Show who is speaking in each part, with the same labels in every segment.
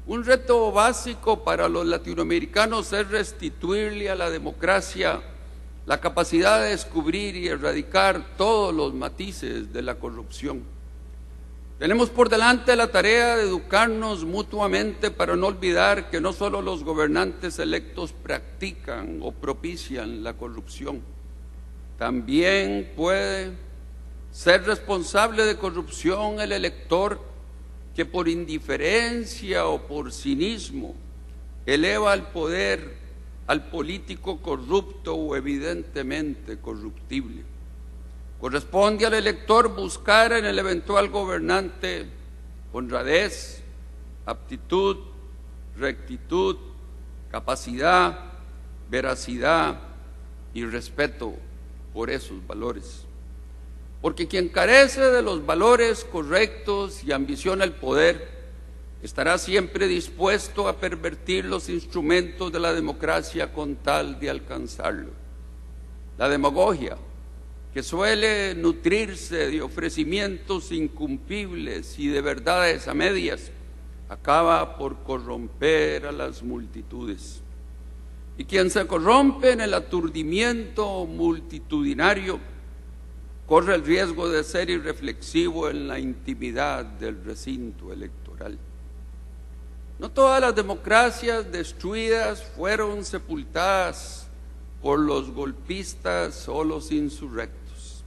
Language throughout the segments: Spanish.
Speaker 1: Un reto básico para los latinoamericanos es restituirle a la democracia la capacidad de descubrir y erradicar todos los matices de la corrupción. Tenemos por delante la tarea de educarnos mutuamente para no olvidar que no solo los gobernantes electos practican o propician la corrupción, también puede ser responsable de corrupción el elector que por indiferencia o por cinismo eleva al poder al político corrupto o evidentemente corruptible. Corresponde al elector buscar en el eventual gobernante honradez, aptitud, rectitud, capacidad, veracidad y respeto por esos valores. Porque quien carece de los valores correctos y ambiciona el poder, estará siempre dispuesto a pervertir los instrumentos de la democracia con tal de alcanzarlo. La demagogia, que suele nutrirse de ofrecimientos incumplibles y de verdades a medias, acaba por corromper a las multitudes. Y quien se corrompe en el aturdimiento multitudinario corre el riesgo de ser irreflexivo en la intimidad del recinto electoral. No todas las democracias destruidas fueron sepultadas por los golpistas o los insurrectos.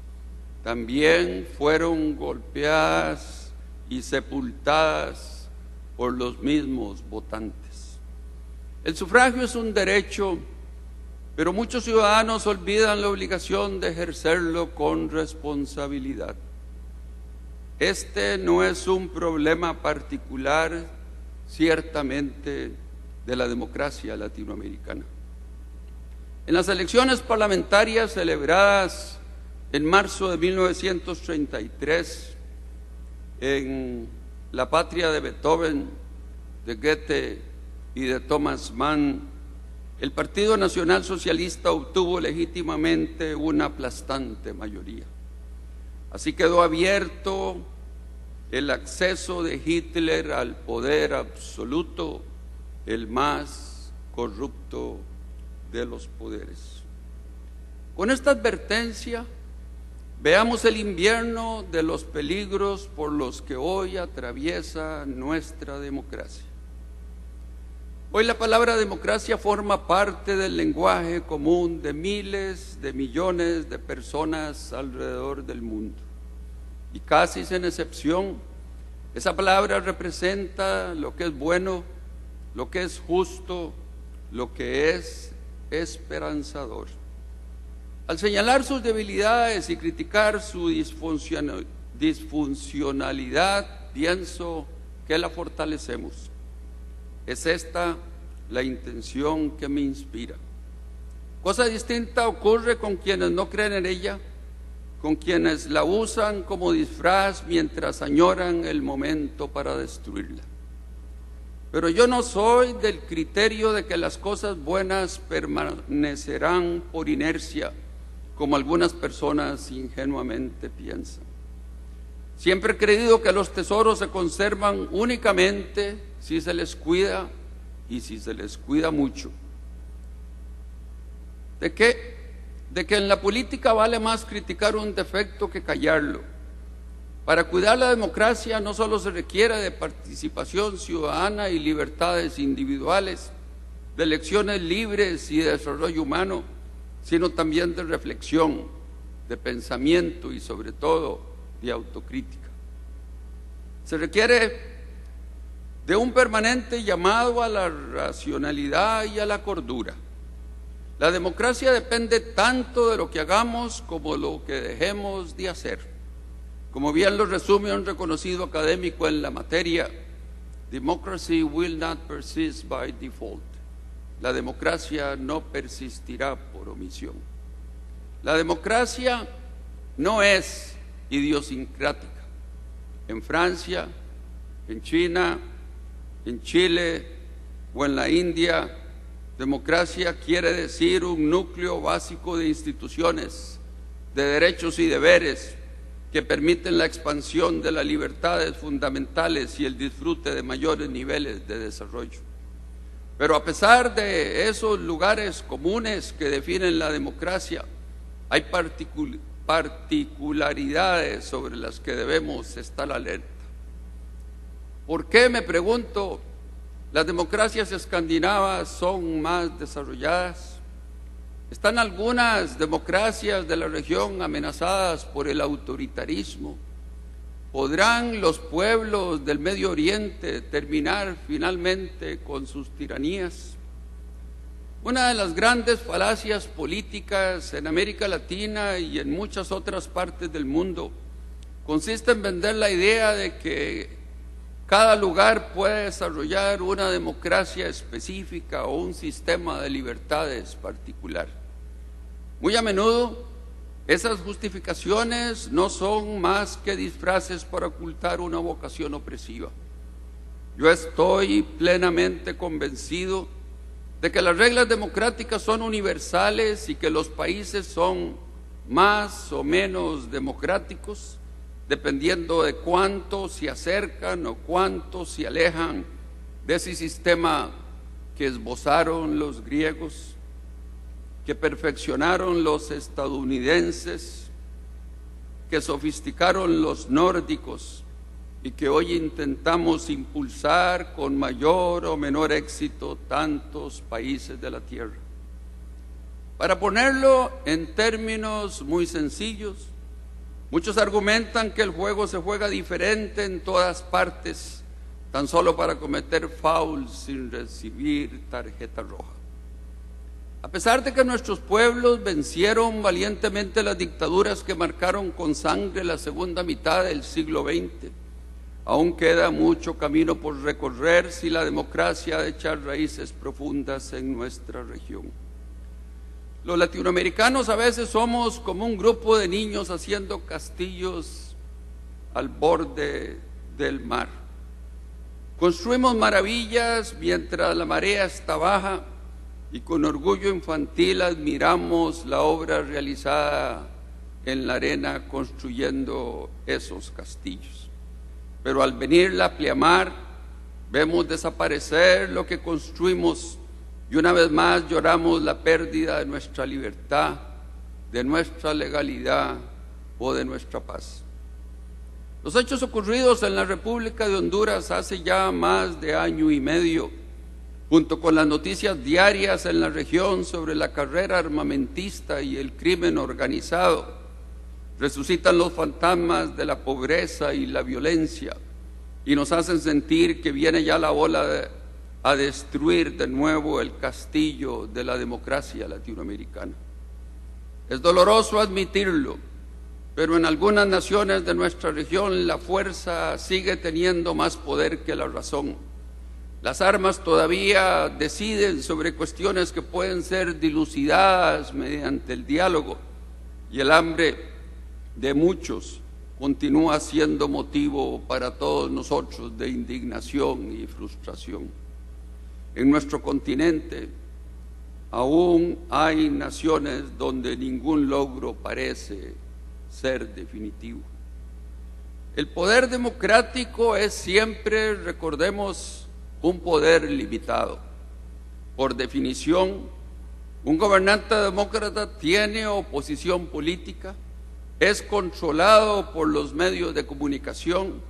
Speaker 1: También fueron golpeadas y sepultadas por los mismos votantes. El sufragio es un derecho, pero muchos ciudadanos olvidan la obligación de ejercerlo con responsabilidad. Este no es un problema particular, ciertamente, de la democracia latinoamericana. En las elecciones parlamentarias celebradas en marzo de 1933, en la patria de Beethoven, de Goethe y de Thomas Mann, el Partido Nacional Socialista obtuvo legítimamente una aplastante mayoría. Así quedó abierto el acceso de Hitler al poder absoluto, el más corrupto de los poderes. Con esta advertencia, veamos el invierno de los peligros por los que hoy atraviesa nuestra democracia. Hoy la palabra democracia forma parte del lenguaje común de miles de millones de personas alrededor del mundo. Y casi sin excepción, esa palabra representa lo que es bueno, lo que es justo, lo que es esperanzador. Al señalar sus debilidades y criticar su disfuncionalidad, pienso que la fortalecemos. Es esta la intención que me inspira. Cosa distinta ocurre con quienes no creen en ella, con quienes la usan como disfraz mientras añoran el momento para destruirla. Pero yo no soy del criterio de que las cosas buenas permanecerán por inercia, como algunas personas ingenuamente piensan. Siempre he creído que los tesoros se conservan únicamente si se les cuida y si se les cuida mucho. ¿De qué? De que en la política vale más criticar un defecto que callarlo. Para cuidar la democracia no solo se requiere de participación ciudadana y libertades individuales, de elecciones libres y de desarrollo humano, sino también de reflexión, de pensamiento y sobre todo de autocrítica. Se requiere de un permanente llamado a la racionalidad y a la cordura. La democracia depende tanto de lo que hagamos como lo que dejemos de hacer. Como bien lo resume un reconocido académico en la materia, democracy will not persist by default. La democracia no persistirá por omisión. La democracia no es idiosincrática. En Francia, en China, en Chile o en la India, democracia quiere decir un núcleo básico de instituciones, de derechos y deberes, que permiten la expansión de las libertades fundamentales y el disfrute de mayores niveles de desarrollo. Pero a pesar de esos lugares comunes que definen la democracia, hay particularidades sobre las que debemos estar alerta. ¿Por qué, me pregunto, las democracias escandinavas son más desarrolladas? ¿Están algunas democracias de la región amenazadas por el autoritarismo? ¿Podrán los pueblos del Medio Oriente terminar finalmente con sus tiranías? Una de las grandes falacias políticas en América Latina y en muchas otras partes del mundo consiste en vender la idea de que cada lugar puede desarrollar una democracia específica o un sistema de libertades particular. Muy a menudo, esas justificaciones no son más que disfraces para ocultar una vocación opresiva. Yo estoy plenamente convencido de que las reglas democráticas son universales y que los países son más o menos democráticos, dependiendo de cuánto se acercan o cuánto se alejan de ese sistema que esbozaron los griegos, que perfeccionaron los estadounidenses, que sofisticaron los nórdicos y que hoy intentamos impulsar con mayor o menor éxito tantos países de la tierra. Para ponerlo en términos muy sencillos, muchos argumentan que el juego se juega diferente en todas partes, tan solo para cometer fouls sin recibir tarjeta roja. A pesar de que nuestros pueblos vencieron valientemente las dictaduras que marcaron con sangre la segunda mitad del siglo XX, aún queda mucho camino por recorrer si la democracia ha de echar raíces profundas en nuestra región. Los latinoamericanos a veces somos como un grupo de niños haciendo castillos al borde del mar. Construimos maravillas mientras la marea está baja y con orgullo infantil admiramos la obra realizada en la arena construyendo esos castillos. Pero al venir la pleamar, vemos desaparecer lo que construimos y una vez más lloramos la pérdida de nuestra libertad, de nuestra legalidad o de nuestra paz. Los hechos ocurridos en la República de Honduras hace ya más de año y medio, junto con las noticias diarias en la región sobre la carrera armamentista y el crimen organizado, resucitan los fantasmas de la pobreza y la violencia y nos hacen sentir que viene ya la ola a destruir de nuevo el castillo de la democracia latinoamericana. Es doloroso admitirlo, pero en algunas naciones de nuestra región la fuerza sigue teniendo más poder que la razón. Las armas todavía deciden sobre cuestiones que pueden ser dilucidadas mediante el diálogo y el hambre de muchos continúa siendo motivo para todos nosotros de indignación y frustración. En nuestro continente aún hay naciones donde ningún logro parece ser definitivo. El poder democrático es siempre, recordemos, un poder limitado. Por definición, un gobernante demócrata tiene oposición política, es controlado por los medios de comunicación,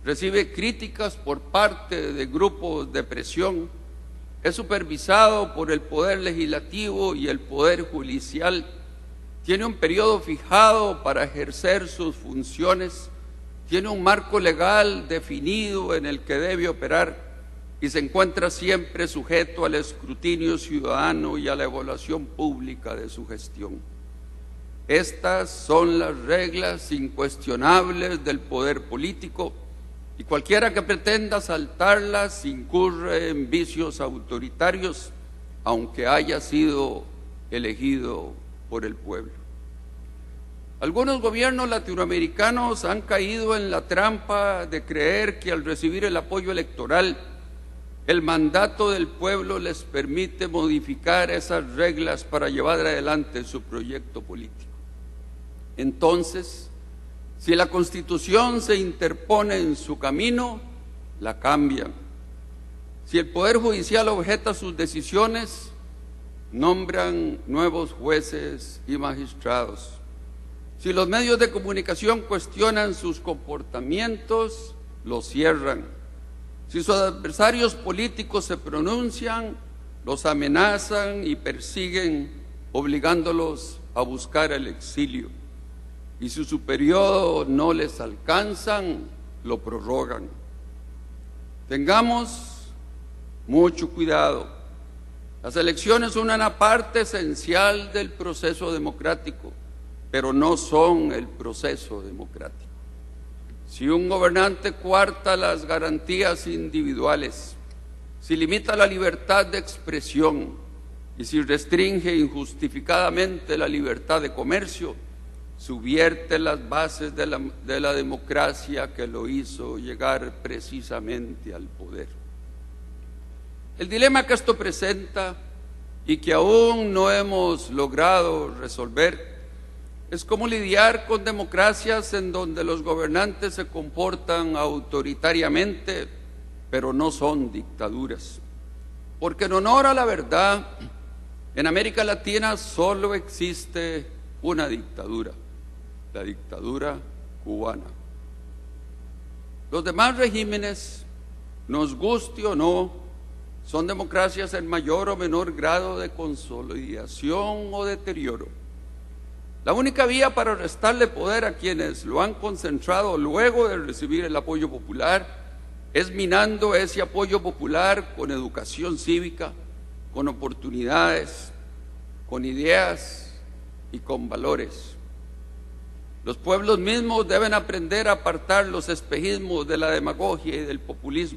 Speaker 1: recibe críticas por parte de grupos de presión, es supervisado por el poder legislativo y el poder judicial, tiene un periodo fijado para ejercer sus funciones, tiene un marco legal definido en el que debe operar y se encuentra siempre sujeto al escrutinio ciudadano y a la evaluación pública de su gestión. Estas son las reglas incuestionables del poder político y cualquiera que pretenda saltarlas incurre en vicios autoritarios, aunque haya sido elegido por el pueblo. Algunos gobiernos latinoamericanos han caído en la trampa de creer que al recibir el apoyo electoral, el mandato del pueblo les permite modificar esas reglas para llevar adelante su proyecto político. Entonces, Si la Constitución se interpone en su camino, la cambian. Si el Poder Judicial objeta sus decisiones, nombran nuevos jueces y magistrados. Si los medios de comunicación cuestionan sus comportamientos, los cierran. Si sus adversarios políticos se pronuncian, los amenazan y persiguen, obligándolos a buscar el exilio. Y si su periodo no les alcanzan, lo prorrogan. Tengamos mucho cuidado. Las elecciones son una parte esencial del proceso democrático, pero no son el proceso democrático. Si un gobernante coarta las garantías individuales, si limita la libertad de expresión y si restringe injustificadamente la libertad de comercio, subvierte las bases de la democracia que lo hizo llegar precisamente al poder. El dilema que esto presenta y que aún no hemos logrado resolver es cómo lidiar con democracias en donde los gobernantes se comportan autoritariamente, pero no son dictaduras. Porque en honor a la verdad, en América Latina solo existe una dictadura, la dictadura cubana. Los demás regímenes, nos guste o no, son democracias en mayor o menor grado de consolidación o deterioro. La única vía para restarle poder a quienes lo han concentrado luego de recibir el apoyo popular es minando ese apoyo popular con educación cívica, con oportunidades, con ideas y con valores. Los pueblos mismos deben aprender a apartar los espejismos de la demagogia y del populismo